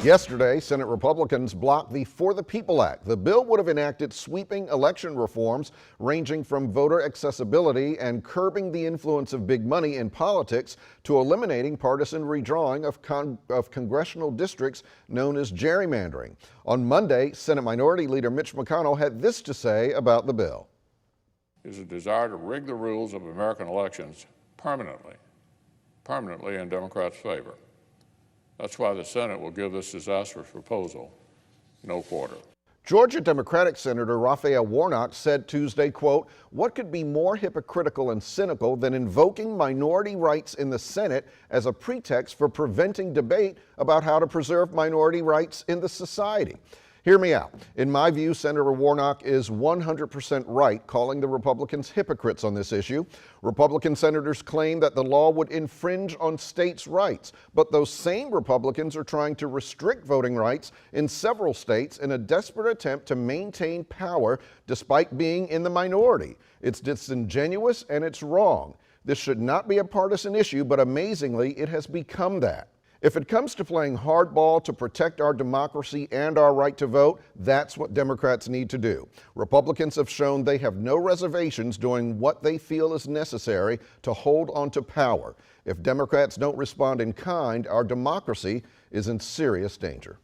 Yesterday, Senate Republicans blocked the For the People Act. The bill would have enacted sweeping election reforms ranging from voter accessibility and curbing the influence of big money in politics to eliminating partisan redrawing of congressional districts known as gerrymandering. On Monday, Senate Minority Leader Mitch McConnell had this to say about the bill. Is a desire to rig the rules of American elections permanently in Democrats' favor. That's why the Senate will give this disastrous proposal no quarter. Georgia Democratic Senator Raphael Warnock said Tuesday, quote, "What could be more hypocritical and cynical than invoking minority rights in the Senate as a pretext for preventing debate about how to preserve minority rights in the society?" Hear me out. In my view, Senator Warnock is 100% right calling the Republicans hypocrites on this issue. Republican senators claim that the law would infringe on states' rights, but those same Republicans are trying to restrict voting rights in several states in a desperate attempt to maintain power despite being in the minority. It's disingenuous and it's wrong. This should not be a partisan issue, but amazingly, it has become that. If it comes to playing hardball to protect our democracy and our right to vote, that's what Democrats need to do. Republicans have shown they have no reservations doing what they feel is necessary to hold on to power. If Democrats don't respond in kind, our democracy is in serious danger.